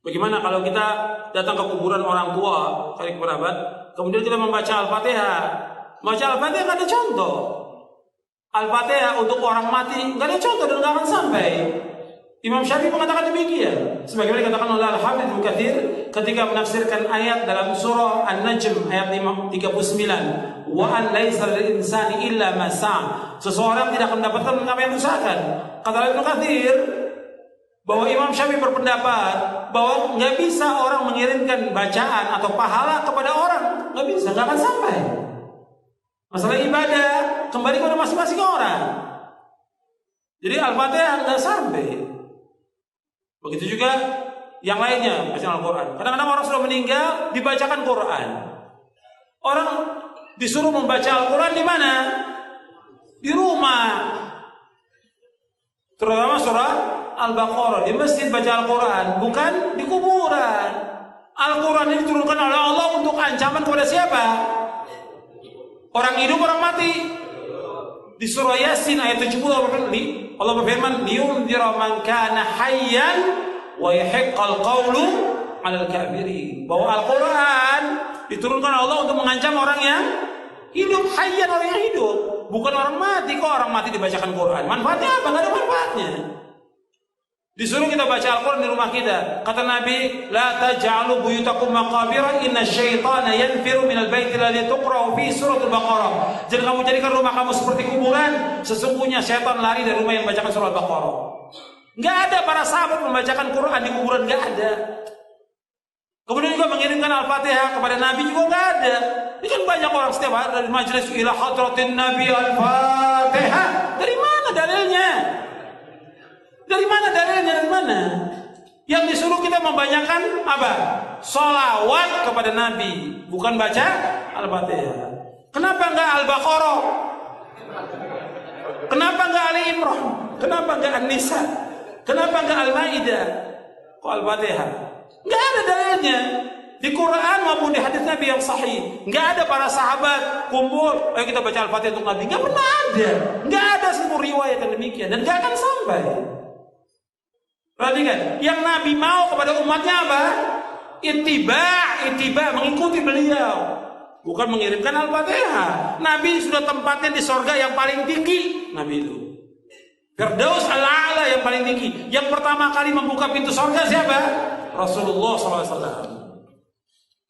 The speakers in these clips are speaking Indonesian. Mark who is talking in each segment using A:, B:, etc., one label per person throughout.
A: Bagaimana kalau kita datang ke kuburan orang tua, kali kerabat, kemudian kita membaca Al-Fatihah. Baca Al-Fatihah nggak ada contoh. Al-Fatihah untuk orang mati nggak ada contoh dan nggak akan sampai. Imam Syafi'i mengatakan demikian. Sebagaimana dikatakan oleh Al-Hafidz Ibnu Katsir ketika menafsirkan ayat dalam surah An-Najm ayat 39, wa an laisa lil insani illa ma sa'a. Seseorang tidak akan mendapatkan apa yang diusahakan. Kata Ibnu Katsir bahwa Imam Syafi'i berpendapat bahwa nggak bisa orang mengirimkan bacaan atau pahala kepada orang, nggak bisa, nggak akan sampai. Masalah ibadah kembali kepada masing-masing orang. Jadi Al-Fatihah nggak sampai. Begitu juga yang lainnya bacaan Al-Quran. Kadang-kadang orang sudah meninggal dibacakan Quran. Orang disuruh membaca Al-Quran di mana? Di rumah. Terutama surah Al-Baqarah, di masjid baca Al-Quran, bukan di kuburan. Al-Quran ini diturunkan oleh Allah untuk ancaman kepada siapa? Orang hidup, orang mati. Di surah Yasin ayat 70 Allah berfirman, liyunzira man kana hayyan wa yahiqqal qawlu 'alal kafirin. Bahwa Al-Quran diturunkan Allah untuk mengancam orang yang hidup, hayyan, orang yang hidup, bukan orang mati. Kok orang mati dibacakan Quran? Manfaatnya apa? Enggak ada manfaatnya. Disuruh kita baca Al-Quran di rumah kita. Kata Nabi, la taj'alu buyutakum maqabira inna syaitana yanfiru minal baiti alladhi tuqra'u fi suratul Baqarah. Jangan kamu jadikan rumah kamu seperti kuburan. Sesungguhnya syaitan lari dari rumah yang membacakan surah Al-Baqarah. Enggak ada para sahabat membacakan Quran di kuburan, enggak ada. Kemudian juga mengirimkan Al-Fatihah kepada Nabi juga enggak ada. Ini kan banyak orang setiap hari dari majelis ila hadratin Nabi Al-Fatihah. Dari mana dalilnya? Dari mana dalilnya? Dari mana? Yang disuruh kita membanyakan apa? Sholawat kepada Nabi, bukan baca Al-Fatihah. Kenapa enggak Al-Baqarah? Kenapa enggak Ali Imran? Kenapa enggak An-Nisa? Kenapa enggak Al-Maidah? Kok Al-Fatihah? Enggak ada dalilnya. Di Quran maupun di hadis Nabi yang sahih, enggak ada para sahabat kumpul, ayo kita baca Al-Fatihah untuk Nabi. Enggak pernah ada. Enggak ada sebuah riwayat yang demikian dan enggak akan sampai. Perhatikan, yang Nabi mau kepada umatnya apa? Ittiba, mengikuti beliau, bukan mengirimkan Al-Fatihah. Nabi sudah tempatnya di sorga yang paling tinggi. Nabi itu Firdaus al-A'la yang paling tinggi. Yang pertama kali membuka pintu sorga siapa? Rasulullah SAW.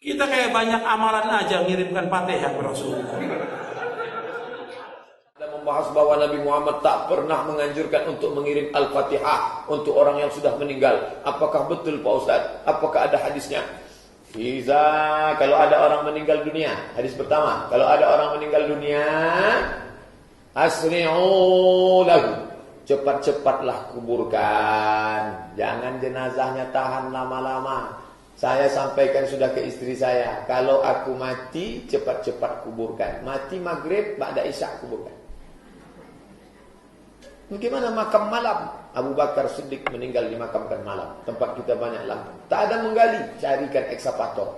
A: Kita kayak banyak amalan aja ngirimkan Fatihah ke Rasulullah.
B: Membahas bahwa Nabi Muhammad tak pernah menganjurkan untuk mengirim Al-Fatihah untuk orang yang sudah meninggal. Apakah betul Pak Ustaz? Apakah ada hadisnya? Kalau ada orang meninggal dunia, hadis pertama, kalau ada orang meninggal dunia, asri'u lahu, cepat-cepatlah kuburkan. Jangan jenazahnya tahan lama-lama. Saya sampaikan sudah ke istri saya, kalau aku mati cepat-cepat kuburkan. Mati maghrib, ba'da isya kuburkan. Bagaimana makam malam? Abu Bakar Siddiq meninggal dimakamkan malam. Tempat kita banyak lampu. Tak ada menggali, carikan ekskavator.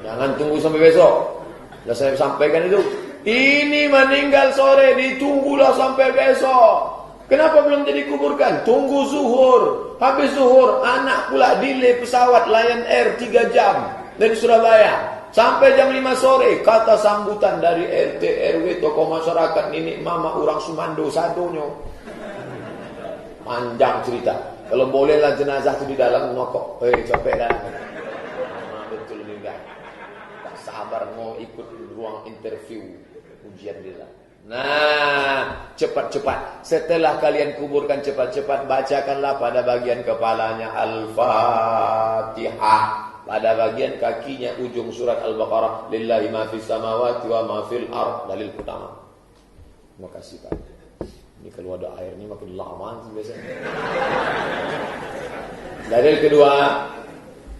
B: Jangan tunggu sampai besok. Sudah saya sampaikan itu. Ini meninggal sore, ditunggulah sampai besok. Kenapa belum jadi kuburkan? Tunggu zuhur. Habis zuhur, anak pula delay pesawat Lion Air 3 jam dari Surabaya. Sampai jam 5 sore, kata sambutan dari RT, RW, tokoh masyarakat, nenek mama, orang Sumando, sadonyo. Panjang cerita. Kalau bolehlah jenazah itu di dalam ngokok. Capek dah. Betul juga. Tak sabar mau ikut ruang interview ujian dia. Nah, cepat-cepat. Setelah kalian kuburkan cepat-cepat, bacakanlah pada bagian kepalanya Al-Fatihah. Pada bagian kakinya ujung surat Al-Baqarah, lillahi ma fis samawati wa ma fil ard, dalil utama. Terima kasih Pak. Ini kalau ada air ini makin lama biasanya. Dalil kedua,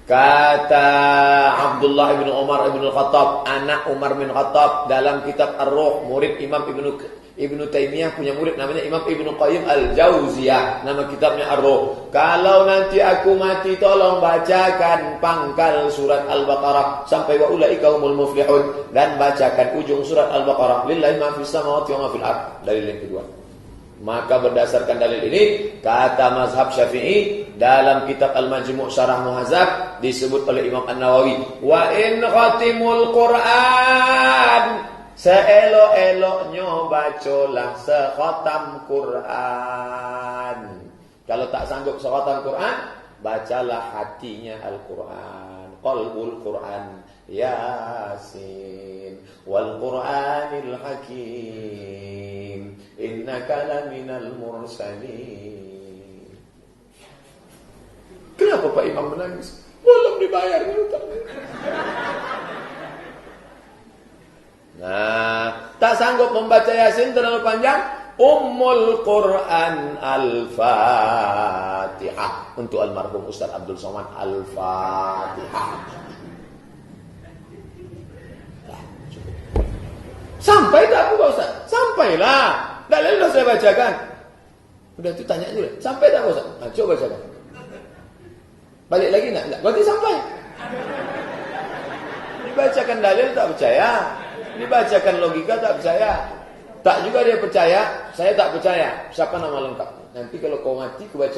B: kata Abdullah bin Umar bin Khattab, anak Umar bin Khattab, dalam kitab Ar-Ruh, murid Imam Ibnu Taimiyah punya murid namanya Imam Ibnu Qayyim Al-Jauziyah, nama kitabnya Ar-Ruh. Kalau nanti aku mati tolong bacakan pangkal surat Al-Baqarah sampai wa ulaika humul muflihun, dan bacakan ujung surat Al-Baqarah lillahi ma fis samawati wa ma fil ard. Dalil yang kedua. Maka berdasarkan dalil ini, kata mazhab Syafi'i dalam kitab Al-Majmu' Syarah Muhadzab disebut oleh Imam An-Nawawi, wa in khatimul Qur'an, seelok-eloknya bacalah sekhatam Quran. Kalau tak sanggup sekhatam Quran, bacalah hatinya Al-Quran, qalbul Quran, Yasin, wal Qur'anil Hakim, innaka laminal mursalin. Kenapa Pak Imam menangis? Belum dibayar utangnya. Nah, tak sanggup membaca Yasin terlalu panjang, Ummul Quran Al-Fatihah. Untuk almarhum Ustaz Abdul Somad, Al-Fatihah. Sampai tak Pak Ustaz? Sampailah. Dalil sudah saya bacakan. Udah itu tanya dulu. Sampai tak Pak Ustaz? Nah, coba bacakan. Balik lagi enggak? Berarti sampai. Dibacakan dalil tak percaya. Dibacakan logika tak percaya. Tak juga dia percaya, saya tak percaya. Siapa nama lengkap? Nanti kalau kau mati, kau baca